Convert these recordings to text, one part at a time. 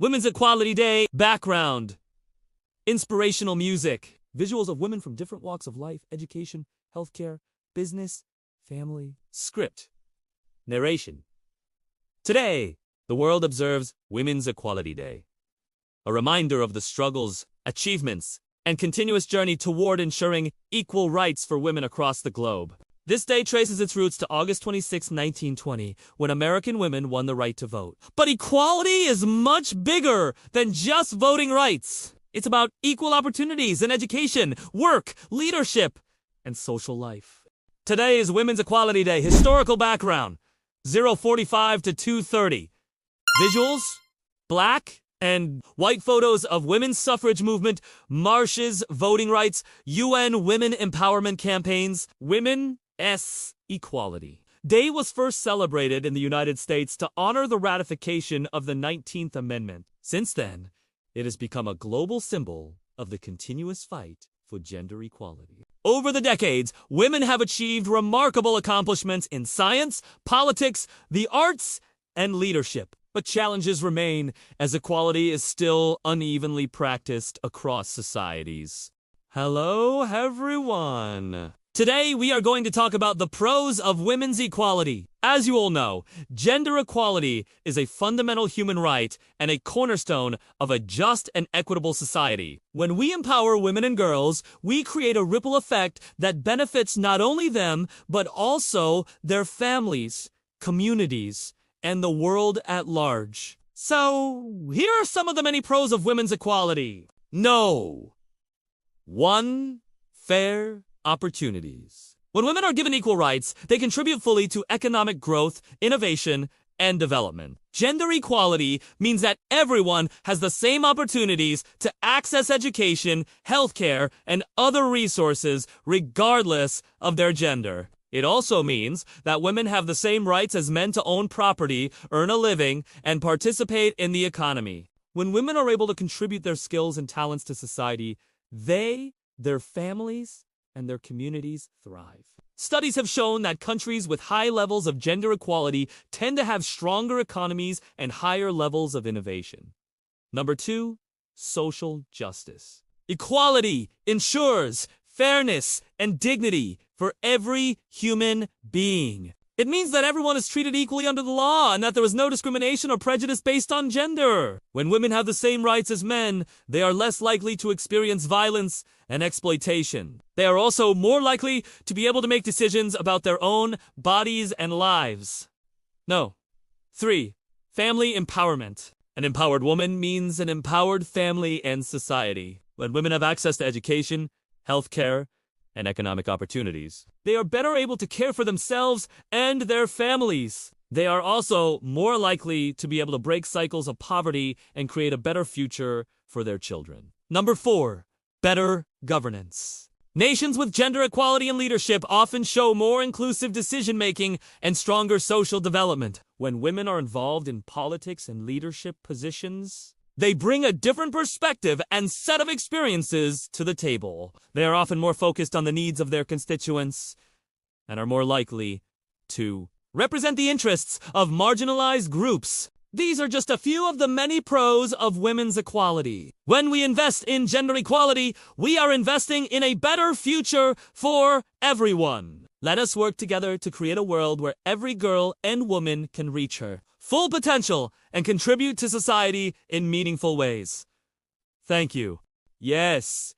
Women's Equality Day background. Inspirational music. Visuals of women from different walks of life, education, healthcare, business, family. Script. Narration. Today, the world observes Women's Equality Day, a reminder of the struggles, achievements, and continuous journey toward ensuring equal rights for women across the globe. This day traces its roots to August 26, 1920, when American women won the right to vote. But equality is much bigger than just voting rights. It's about equal opportunities in education, work, leadership, and social life. Today is Women's Equality Day. Historical background: 045 to 230. Visuals: black and white photos of women's suffrage movement, marches, voting rights, UN women empowerment campaigns. Women's Equality Day was first celebrated in the United States to honor the ratification of the 19th Amendment. Since then, it has become a global symbol of the continuous fight for gender equality. Over the decades, women have achieved remarkable accomplishments in science, politics, the arts, and leadership. But challenges remain, as equality is still unevenly practiced across societies. Hello, everyone. Today, we are going to talk about the pros of women's equality. As you all know, gender equality is a fundamental human right and a cornerstone of a just and equitable society. When we empower women and girls, we create a ripple effect that benefits not only them, but also their families, communities, and the world at large. So, here are some of the many pros of women's equality. No. 1. Fair opportunities. When women are given equal rights, they contribute fully to economic growth, innovation, and development. Gender equality means that everyone has the same opportunities to access education, healthcare, and other resources regardless of their gender. It also means that women have the same rights as men to own property, earn a living, and participate in the economy. When women are able to contribute their skills and talents to society, they, their families, and their communities thrive. Studies have shown that countries with high levels of gender equality tend to have stronger economies and higher levels of innovation. Number 2, social justice. Equality ensures fairness and dignity for every human being. It means that everyone is treated equally under the law and that there is no discrimination or prejudice based on gender. When women have the same rights as men, they are less likely to experience violence and exploitation. They are also more likely to be able to make decisions about their own bodies and lives. No. 3. Family empowerment. An empowered woman means an empowered family and society. When women have access to education, healthcare, and economic opportunities, they are better able to care for themselves and their families. They are also more likely to be able to break cycles of poverty and create a better future for their children. Number 4, better governance. Nations with gender equality and leadership often show more inclusive decision-making and stronger social development. When women are involved in politics and leadership positions, they bring a different perspective and set of experiences to the table. They are often more focused on the needs of their constituents and are more likely to represent the interests of marginalized groups. These are just a few of the many pros of women's equality. When we invest in gender equality, we are investing in a better future for everyone. Let us work together to create a world where every girl and woman can reach her full potential and contribute to society in meaningful ways. Thank you. Yes.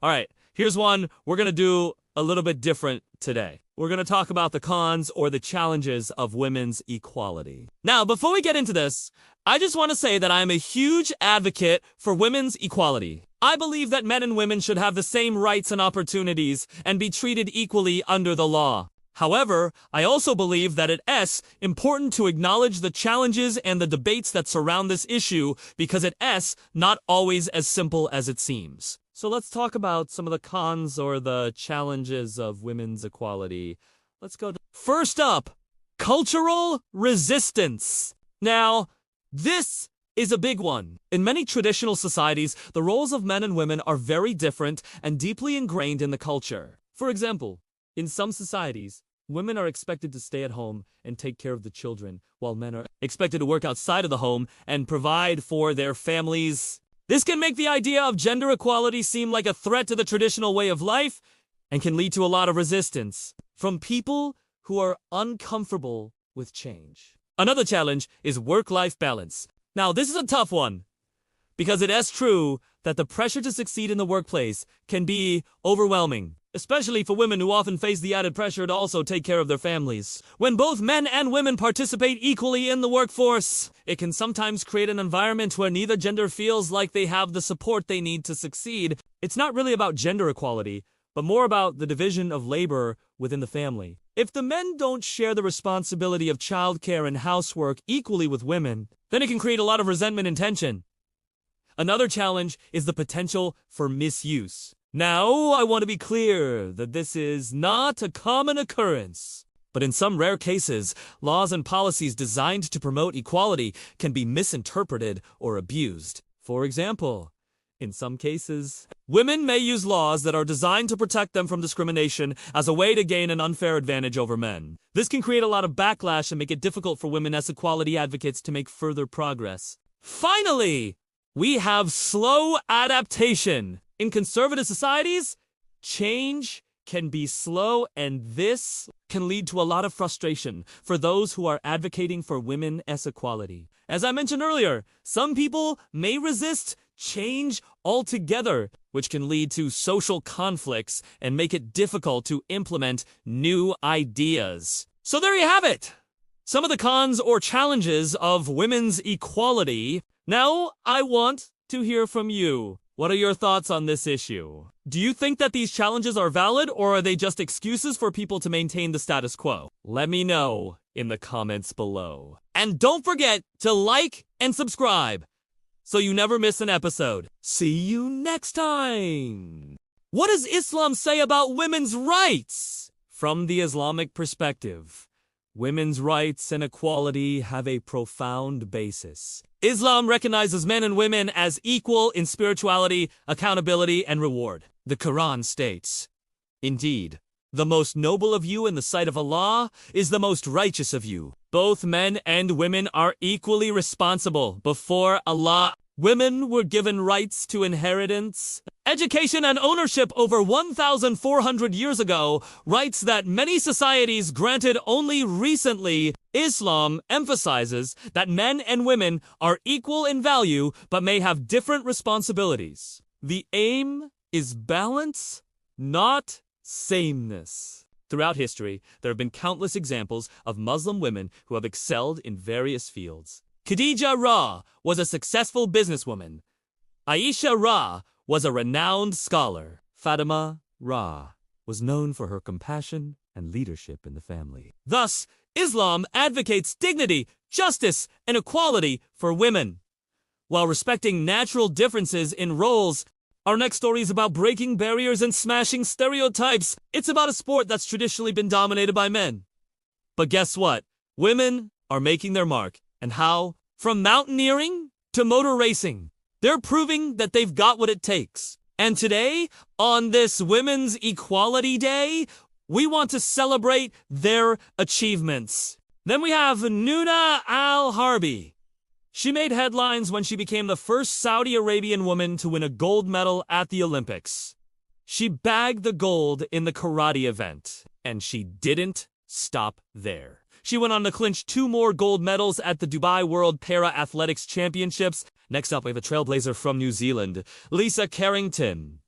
All right, here's one we're going to do a little bit different today. We're going to talk about the cons or the challenges of women's equality. Now, before we get into this, I just want to say that I am a huge advocate for women's equality. I believe that men and women should have the same rights and opportunities and be treated equally under the law. However, I also believe that it's important to acknowledge the challenges and the debates that surround this issue because it's not always as simple as it seems. So let's talk about some of the cons or the challenges of women's equality. Let's go. First up, cultural resistance. Now, this is a big one. In many traditional societies, the roles of men and women are very different and deeply ingrained in the culture. For example, in some societies, Women are expected to stay at home and take care of the children, while men are expected to work outside of the home and provide for their families. This can make the idea of gender equality seem like a threat to the traditional way of life and can lead to a lot of resistance from people who are uncomfortable with change. Another challenge is work-life balance. Now, this is a tough one because it is true that the pressure to succeed in the workplace can be overwhelming, especially for women who often face the added pressure to also take care of their families. When both men and women participate equally in the workforce, it can sometimes create an environment where neither gender feels like they have the support they need to succeed. It's not really about gender equality, but more about the division of labor within the family. If the men don't share the responsibility of childcare and housework equally with women, then it can create a lot of resentment and tension. Another challenge is the potential for misuse. Now, I want to be clear that this is not a common occurrence, but in some rare cases, laws and policies designed to promote equality can be misinterpreted or abused. For example, in some cases, women may use laws that are designed to protect them from discrimination as a way to gain an unfair advantage over men. This can create a lot of backlash and make it difficult for women as equality advocates to make further progress. Finally, we have slow adaptation. In conservative societies, change can be slow, and this can lead to a lot of frustration for those who are advocating for women's equality. As I mentioned earlier, some people may resist change altogether, which can lead to social conflicts and make it difficult to implement new ideas. So there you have it! Some of the cons or challenges of women's equality. Now, I want to hear from you. What are your thoughts on this issue? Do you think that these challenges are valid, or are they just excuses for people to maintain the status quo? Let me know in the comments below. And don't forget to like and subscribe so you never miss an episode. See you next time! What does Islam say about women's rights? From the Islamic perspective, women's rights and equality have a profound basis. Islam recognizes men and women as equal in spirituality, accountability, and reward. The Quran states, "Indeed, the most noble of you in the sight of Allah is the most righteous of you. Both men and women are equally responsible before Allah." Women were given rights to inheritance, education, and ownership over 1,400 years ago, rights that many societies granted only recently. Islam emphasizes that men and women are equal in value but may have different responsibilities. The aim is balance, not sameness. Throughout history, there have been countless examples of Muslim women who have excelled in various fields. Khadija Ra was a successful businesswoman. Aisha Ra was a renowned scholar. Fatima Ra was known for her compassion and leadership in the family. Thus, Islam advocates dignity, justice, and equality for women, while respecting natural differences in roles. Our next story is about breaking barriers and smashing stereotypes. It's about a sport that's traditionally been dominated by men. But guess what? Women are making their mark. And how? From mountaineering to motor racing, they're proving that they've got what it takes. And today, on this Women's Equality Day, we want to celebrate their achievements. Then we have Nuna Al-Harbi. She made headlines when she became the first Saudi Arabian woman to win a gold medal at the Olympics. She bagged the gold in the karate event, and she didn't stop there. She went on to clinch 2 more gold medals at the Dubai World Para-Athletics Championships. Next up, we have a trailblazer from New Zealand, Lisa Carrington.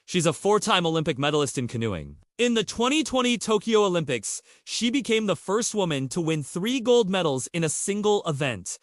She's a 4-time Olympic medalist in canoeing. In the 2020 Tokyo Olympics, she became the first woman to win 3 gold medals in a single event.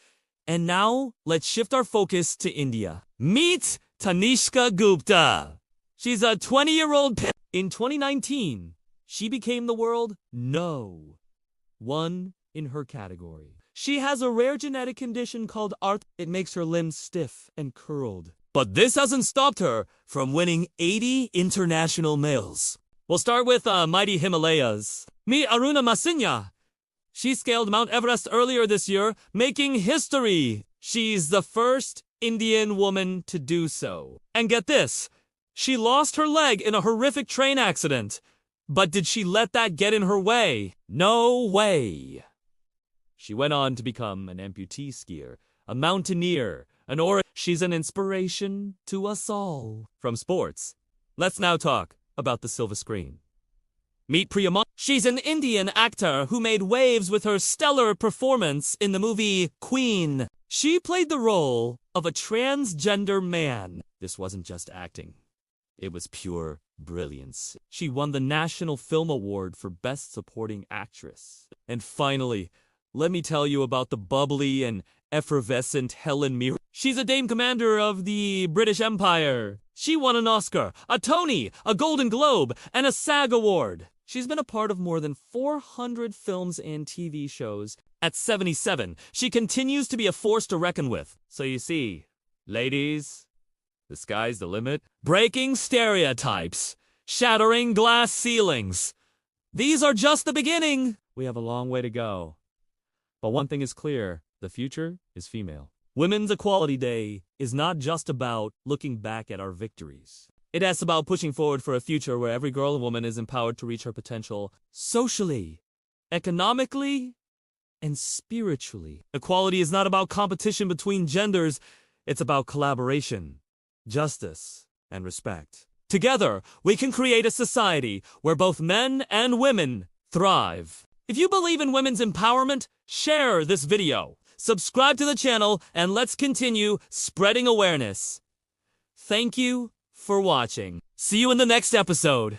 And now, let's shift our focus to India. Meet Tanishka Gupta. She's a 20-year-old. In 2019, she became the world #1 in her category. She has a rare genetic condition called arthritis. It makes her limbs stiff and curled. But this hasn't stopped her from winning 80 international medals. We'll start with mighty Himalayas. Meet Aruna Masinya. She scaled Mount Everest earlier this year, making history. She's the first Indian woman to do so. And get this, she lost her leg in a horrific train accident. But did she let that get in her way? No way. She went on to become an amputee skier, a mountaineer, She's an inspiration to us all. From sports, let's now talk about the silver screen. Meet Priya Mann. She's an Indian actor who made waves with her stellar performance in the movie Queen. She played the role of a transgender man. This wasn't just acting. It was pure brilliance. She won the National Film Award for Best Supporting Actress. And finally, let me tell you about the bubbly and effervescent Helen Mirren. She's a Dame Commander of the British Empire. She won an Oscar, a Tony, a Golden Globe, and a SAG Award. She's been a part of more than 400 films and TV shows. At 77, she continues to be a force to reckon with. So you see, ladies, the sky's the limit. Breaking stereotypes, shattering glass ceilings. These are just the beginning. We have a long way to go. But one thing is clear, the future is female. Women's Equality Day is not just about looking back at our victories. It's about pushing forward for a future where every girl and woman is empowered to reach her potential socially, economically, and spiritually. Equality is not about competition between genders. It's about collaboration, justice, and respect. Together, we can create a society where both men and women thrive. If you believe in women's empowerment, share this video, subscribe to the channel, and let's continue spreading awareness. Thank you for watching. See you in the next episode.